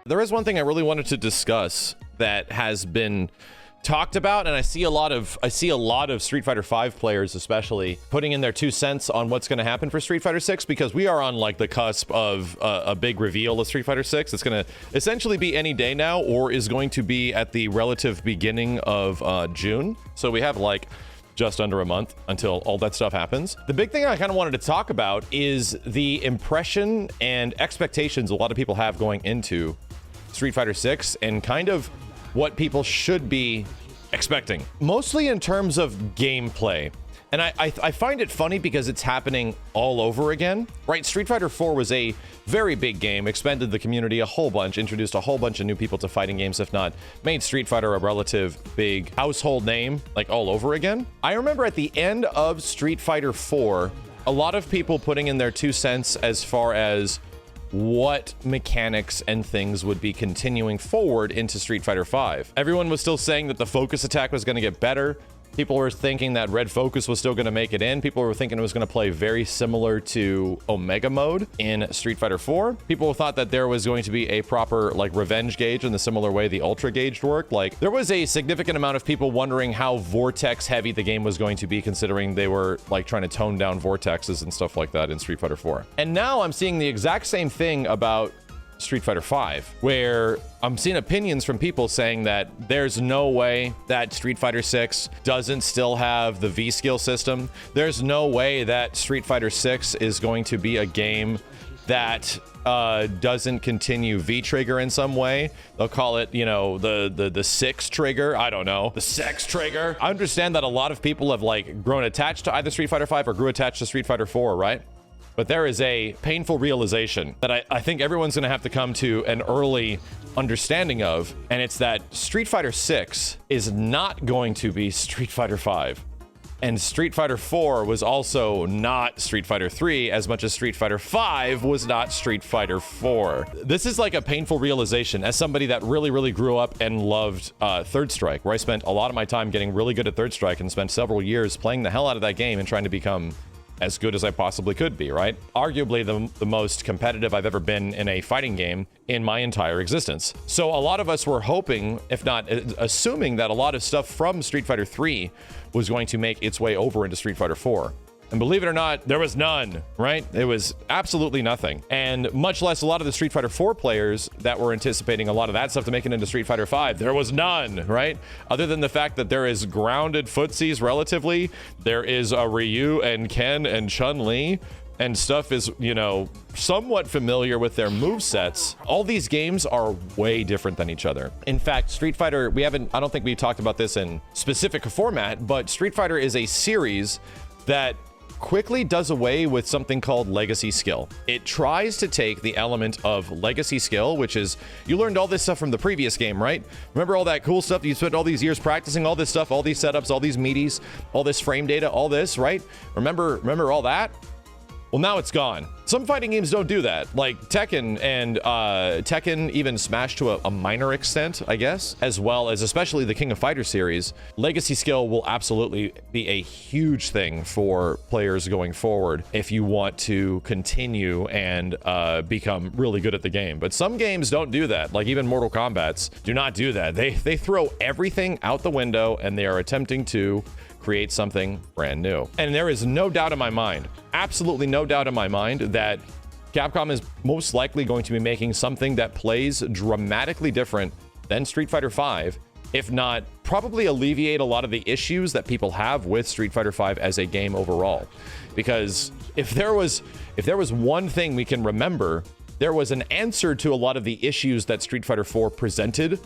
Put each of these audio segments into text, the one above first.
There is one thing I really wanted to discuss that has been talked about, and I see a lot of Street Fighter V players especially putting in their 2 cents on what's going to happen for Street Fighter 6, because we are on like the cusp of a big reveal of Street Fighter 6. It's going to essentially be any day now, or is going to be at the relative beginning of June. So we have like just under a month until all that stuff happens. The big thing I kind of wanted to talk about is the impression and expectations a lot of people have going into Street Fighter 6 and kind of what people should be expecting, mostly in terms of gameplay. And I find it funny because it's happening all over again, right? Street Fighter 4 was a very big game, expanded the community a whole bunch, introduced a whole bunch of new people to fighting games, if not made Street Fighter a relative big household name, like all over again. I remember at the end of Street Fighter 4, a lot of people putting in their 2 cents as far as what mechanics and things would be continuing forward into Street Fighter V. Everyone was still saying that the focus attack was going to get better. People were thinking that red focus was still going to make it in. People were thinking it was going to play very similar to Omega mode in Street Fighter 4. People thought that there was going to be a proper like revenge gauge in the similar way the Ultra gauge worked. Like there was a significant amount of people wondering how vortex heavy the game was going to be, considering they were like trying to tone down vortexes and stuff like that in Street Fighter 4. And now I'm seeing the exact same thing about Street Fighter V, where I'm seeing opinions from people saying that there's no way that Street Fighter 6 doesn't still have the V-skill system. There's no way that Street Fighter 6 is going to be a game that doesn't continue V-trigger in some way. They'll call it, you know, the 6 trigger. I don't know. The sex trigger. I understand that a lot of people have like grown attached to either Street Fighter 5 or grew attached to Street Fighter 4, right? But there is a painful realization that I think everyone's going to have to come to an early understanding of, and it's that Street Fighter 6 is not going to be Street Fighter 5. And Street Fighter 4 was also not Street Fighter 3 as much as Street Fighter 5 was not Street Fighter 4. This is like a painful realization as somebody that really grew up and loved Third Strike, where I spent a lot of my time getting really good at Third Strike and spent several years playing the hell out of that game and trying to become as good as I possibly could be, right? Arguably the most competitive I've ever been in a fighting game in my entire existence. So a lot of us were hoping, if not assuming, that a lot of stuff from Street Fighter 3 was going to make its way over into Street Fighter 4. And believe it or not, there was none, right? It was absolutely nothing. And much less a lot of the Street Fighter 4 players that were anticipating a lot of that stuff to make it into Street Fighter 5, there was none, right? Other than the fact that there is grounded footsies relatively, there is a Ryu and Ken and Chun-Li, and stuff is, you know, somewhat familiar with their movesets. All these games are way different than each other. In fact, Street Fighter, I don't think we talked about this in specific format, but Street Fighter is a series that quickly does away with something called legacy skill. It tries to take the element of legacy skill, which is, you learned all this stuff from the previous game, right? Remember all that cool stuff you spent all these years practicing, all this stuff, all these setups, all these meaties, all this frame data, all this, right? Remember all that? Well, now it's gone. Some fighting games don't do that, like Tekken and Tekken, even Smash to a minor extent, I guess, as well as especially the King of Fighters series. Legacy skill will absolutely be a huge thing for players going forward if you want to continue and become really good at the game. But some games don't do that, like even Mortal Kombat's do not do that. They throw everything out the window and they are attempting to create something brand new. And there is no doubt in my mind, absolutely no doubt in my mind, that Capcom is most likely going to be making something that plays dramatically different than Street Fighter V, if not probably alleviate a lot of the issues that people have with Street Fighter V as a game overall. Because if there was one thing we can remember, there was an answer to a lot of the issues that Street Fighter IV presented,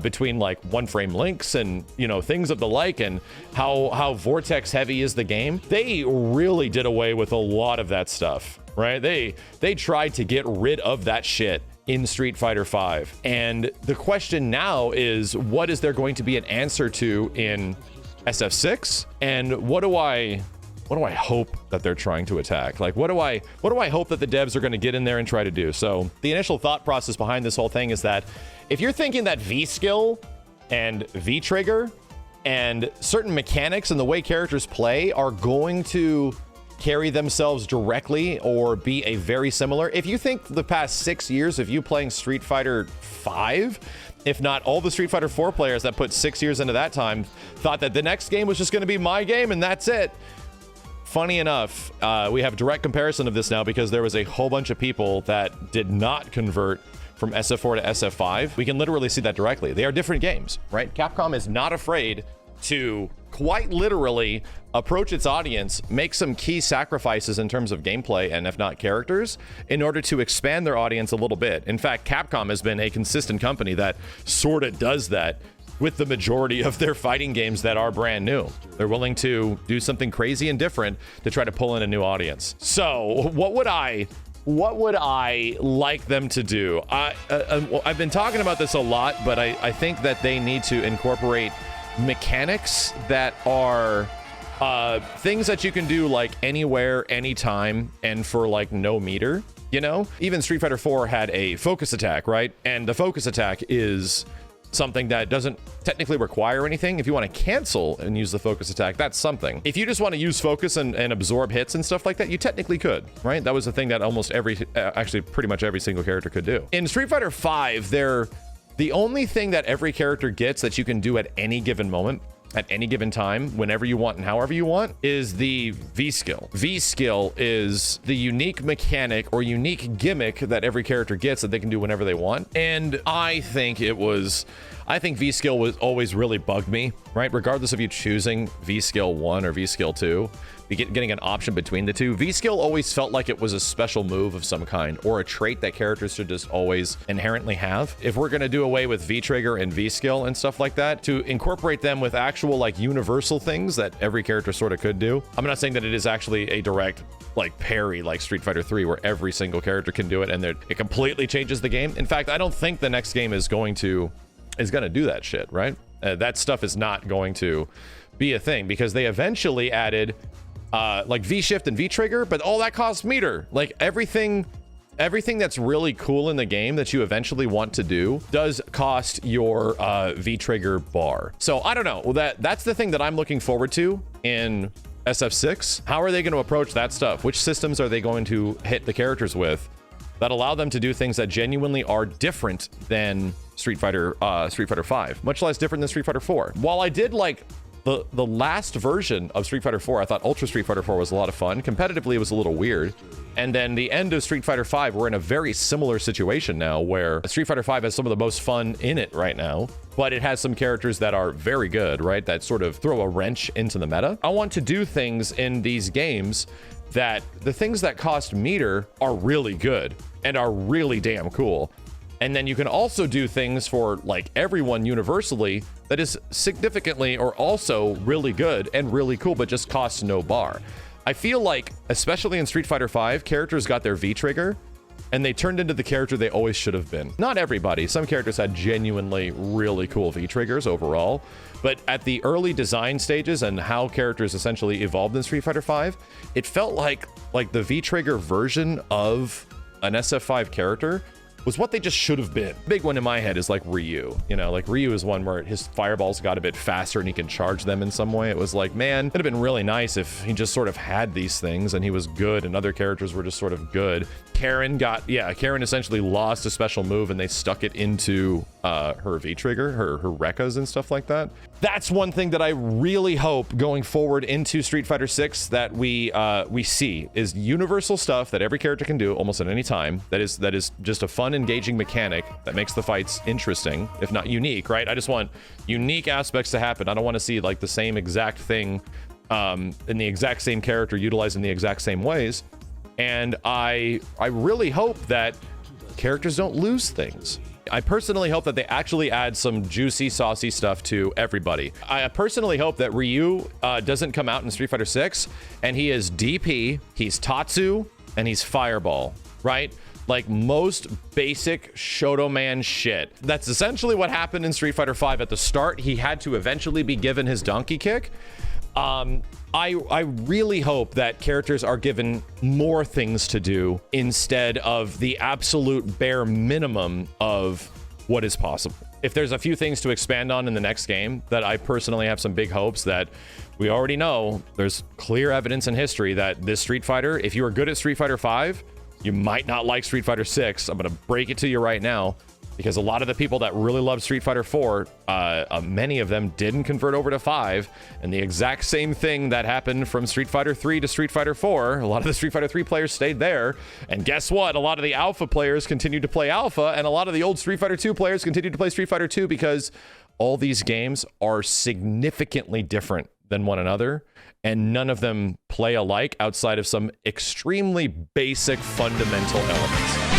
between like one frame links and, you know, things of the like, and how vortex heavy is the game. They really did away with a lot of that stuff, right? They tried to get rid of that shit in Street Fighter V. And the question now is, what is there going to be an answer to in SF6? And what do I hope that they're trying to attack? Like, what do I hope that the devs are going to get in there and try to do? So the initial thought process behind this whole thing is that if you're thinking that V skill and V-Trigger and certain mechanics and the way characters play are going to carry themselves directly or be a very similar. If you think the past 6 years of you playing Street Fighter 5, if not all the Street Fighter 4 players that put 6 years into that time thought that the next game was just going to be my game and that's it. Funny enough, we have direct comparison of this now because there was a whole bunch of people that did not convert from SF4 to SF5. We can literally see that directly. They are different games, right? Capcom is not afraid to quite literally approach its audience, make some key sacrifices in terms of gameplay and if not characters, in order to expand their audience a little bit. In fact, Capcom has been a consistent company that sort of does that with the majority of their fighting games that are brand new. They're willing to do something crazy and different to try to pull in a new audience. So what would I like them to do? I've been talking about this a lot, but I think that they need to incorporate mechanics that are things that you can do like anywhere, anytime, and for like no meter, you know? Even Street Fighter 4 had a focus attack, right? And the focus attack is something that doesn't technically require anything. If you want to cancel and use the focus attack, that's something. If you just want to use focus and absorb hits and stuff like that, you technically could, right? That was the thing that almost actually pretty much every single character could do. In Street Fighter 5, the only thing that every character gets that you can do at any given moment, at any given time, whenever you want and however you want, is the V-Skill. V-Skill is the unique mechanic or unique gimmick that every character gets that they can do whenever they want. And I think V-Skill was always really bugged me, right? Regardless of you choosing V-Skill 1 or V-Skill 2, getting an option between the two, V-Skill always felt like it was a special move of some kind or a trait that characters should just always inherently have. If we're going to do away with V-Trigger and V-Skill and stuff like that, to incorporate them with actual like universal things that every character sort of could do. I'm not saying that it is actually a direct like parry like Street Fighter 3 where every single character can do it and it completely changes the game. In fact, I don't think the next game is going to do that shit, right? That stuff is not going to be a thing because they eventually added like V-Shift and V-Trigger, but all that costs meter. Like everything that's really cool in the game that you eventually want to do does cost your V-Trigger bar. So I don't know. Well, that's the thing that I'm looking forward to in SF6. How are they going to approach that stuff? Which systems are they going to hit the characters with that allow them to do things that genuinely are different than Street Fighter 5, much less different than Street Fighter 4. While I did like the last version of Street Fighter 4, I thought Ultra Street Fighter 4 was a lot of fun. Competitively, it was a little weird. And then the end of Street Fighter 5, we're in a very similar situation now where Street Fighter 5 has some of the most fun in it right now, but it has some characters that are very good, right? That sort of throw a wrench into the meta. I want to do things in these games that the things that cost meter are really good and are really damn cool. And then you can also do things for like everyone universally that is significantly or also really good and really cool, but just costs no bar. I feel like, especially in Street Fighter 5, characters got their V-Trigger and they turned into the character they always should have been. Not everybody. Some characters had genuinely really cool V-Triggers overall, but at the early design stages and how characters essentially evolved in Street Fighter 5, it felt like the V-Trigger version of an SF5 character was what they just should have been. Big one in my head is like Ryu. You know, like Ryu is one where his fireballs got a bit faster and he can charge them in some way. It was like, man, it'd have been really nice if he just sort of had these things and he was good and other characters were just sort of good. Karen essentially lost a special move and they stuck it into her V-Trigger, her Rekkas and stuff like that. That's one thing that I really hope going forward into Street Fighter 6 that we see is universal stuff that every character can do almost at any time. That is just a fun, engaging mechanic that makes the fights interesting, if not unique, right? I just want unique aspects to happen. I don't want to see like the same exact thing in the exact same character utilized in the exact same ways. And I really hope that characters don't lose things. I personally hope that they actually add some juicy, saucy stuff to everybody. I personally hope that Ryu doesn't come out in Street Fighter 6 and he is DP, he's Tatsu, and he's Fireball, right? Like most basic Shoto Man shit. That's essentially what happened in Street Fighter 5 at the start. He had to eventually be given his donkey kick. I really hope that characters are given more things to do instead of the absolute bare minimum of what is possible. if there's a few things to expand on in the next game that I personally have some big hopes that we already know, there's clear evidence in history that this Street Fighter, if you are good at Street Fighter 5, you might not like Street Fighter 6. I'm going to break it to you right now, because a lot of the people that really love Street Fighter 4, many of them didn't convert over to 5, and the exact same thing that happened from Street Fighter 3 to Street Fighter 4, a lot of the Street Fighter 3 players stayed there, and guess what? A lot of the Alpha players continued to play Alpha, and a lot of the old Street Fighter 2 players continued to play Street Fighter 2 because all these games are significantly different than one another, and none of them play alike outside of some extremely basic fundamental elements.